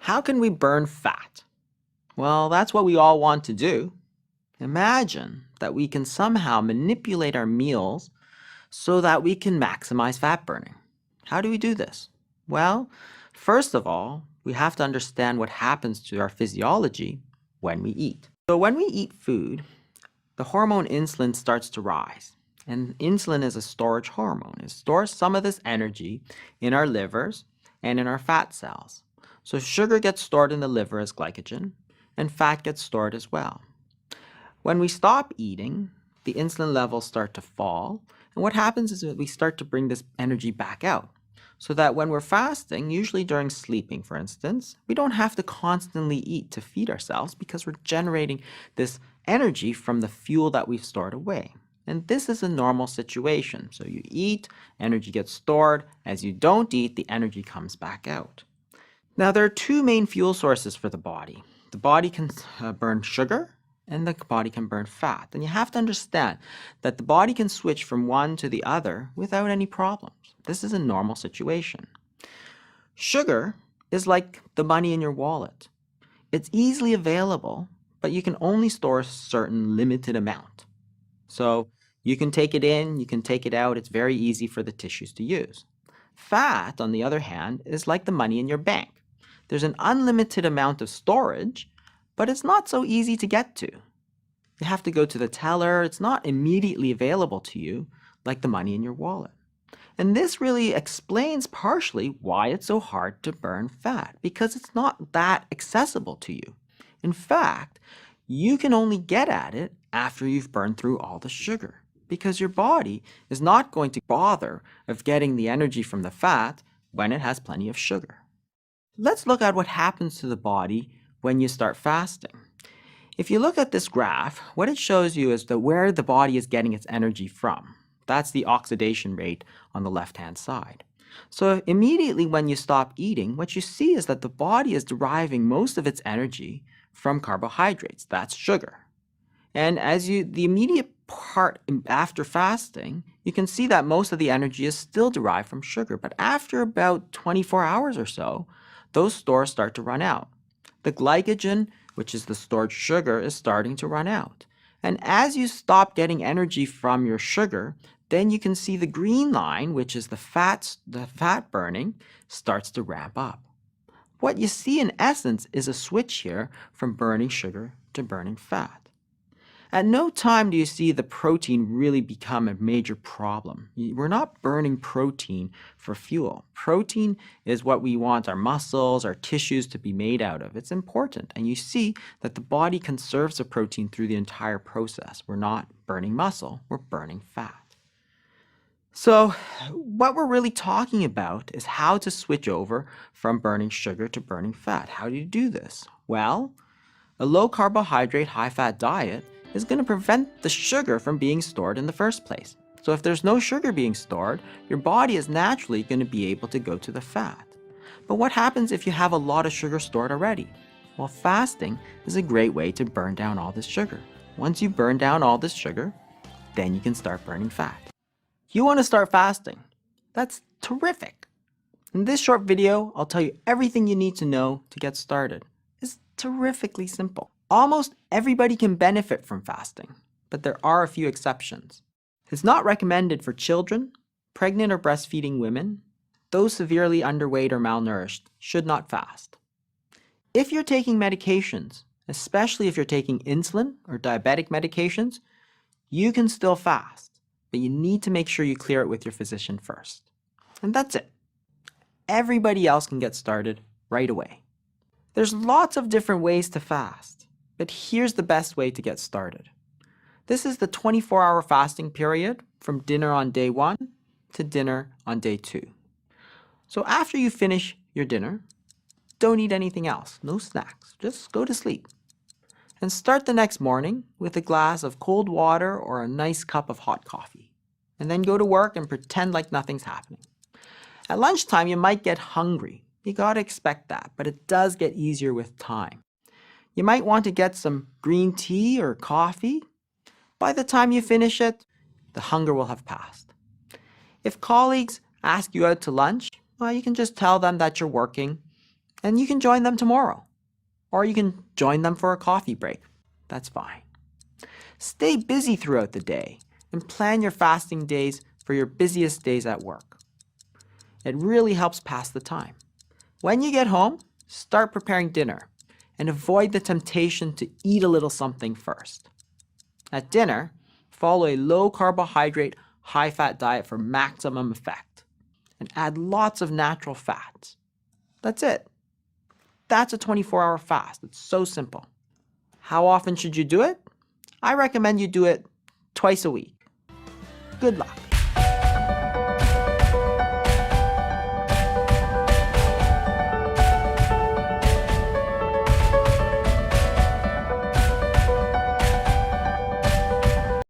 How can we burn fat? Well, that's what we all want to do. Imagine that we can somehow manipulate our meals so that we can maximize fat burning. How do we do this? Well, first of all, we have to understand what happens to our physiology when we eat. So when we eat food, the hormone insulin starts to rise. And insulin is a storage hormone. It stores some of this energy in our livers and in our fat cells. So sugar gets stored in the liver as glycogen, and fat gets stored as well. When we stop eating, the insulin levels start to fall, and what happens is that we start to bring this energy back out. So that when we're fasting, usually during sleeping for instance, we don't have to constantly eat to feed ourselves because we're generating this energy from the fuel that we've stored away. And this is a normal situation. So you eat, energy gets stored. As you don't eat, the energy comes back out. Now there are two main fuel sources for the body. The body can burn sugar and the body can burn fat. And you have to understand that the body can switch from one to the other without any problems. This is a normal situation. Sugar is like the money in your wallet. It's easily available, but you can only store a certain limited amount. So you can take it in, you can take it out. It's very easy for the tissues to use. Fat, on the other hand, is like the money in your bank. There's an unlimited amount of storage, but it's not so easy to get to. You have to go to the teller. It's not immediately available to you like the money in your wallet. And this really explains partially why it's so hard to burn fat, because it's not that accessible to you. In fact, you can only get at it after you've burned through all the sugar, because your body is not going to bother of getting the energy from the fat when it has plenty of sugar. Let's look at what happens to the body when you start fasting. If you look at this graph, what it shows you is where the body is getting its energy from. That's the oxidation rate on the left-hand side. So immediately when you stop eating, what you see is that the body is deriving most of its energy from carbohydrates. That's sugar. And the immediate part after fasting, you can see that most of the energy is still derived from sugar. But after about 24 hours or so, those stores start to run out. The glycogen, which is the stored sugar, is starting to run out. And as you stop getting energy from your sugar, then you can see the green line, which is the fat burning, starts to ramp up. What you see in essence is a switch here from burning sugar to burning fat. At no time do you see the protein really become a major problem. We're not burning protein for fuel. Protein is what we want our muscles, our tissues to be made out of. It's important. And you see that the body conserves the protein through the entire process. We're not burning muscle, we're burning fat. So what we're really talking about is how to switch over from burning sugar to burning fat. How do you do this? Well, a low carbohydrate, high fat diet is going to prevent the sugar from being stored in the first place. So if there's no sugar being stored, your body is naturally going to be able to go to the fat. But what happens if you have a lot of sugar stored already? Well, fasting is a great way to burn down all this sugar. Once you burn down all this sugar, then you can start burning fat. You want to start fasting? That's terrific. In this short video, I'll tell you everything you need to know to get started. It's terrifically simple. Almost everybody can benefit from fasting, but there are a few exceptions. It's not recommended for children, pregnant or breastfeeding women. Those severely underweight or malnourished should not fast. If you're taking medications, especially if you're taking insulin or diabetic medications, you can still fast, but you need to make sure you clear it with your physician first. And that's it. Everybody else can get started right away. There's lots of different ways to fast, but here's the best way to get started. This is the 24-hour fasting period from dinner on day 1 to dinner on day 2. So after you finish your dinner, don't eat anything else, no snacks, just go to sleep. And start the next morning with a glass of cold water or a nice cup of hot coffee. And then go to work and pretend like nothing's happening. At lunchtime, you might get hungry. You gotta expect that, but it does get easier with time. You might want to get some green tea or coffee. By the time you finish it, the hunger will have passed. If colleagues ask you out to lunch, well, you can just tell them that you're working And you can join them tomorrow. Or you can join them for a coffee break. That's fine. Stay busy throughout the day and plan your fasting days for your busiest days at work. It really helps pass the time. When you get home, start preparing dinner and avoid the temptation to eat a little something first. At dinner, follow a low carbohydrate, high fat diet for maximum effect and add lots of natural fats. That's it. That's a 24-hour fast. It's so simple. How often should you do it? I recommend you do it twice a week. Good luck.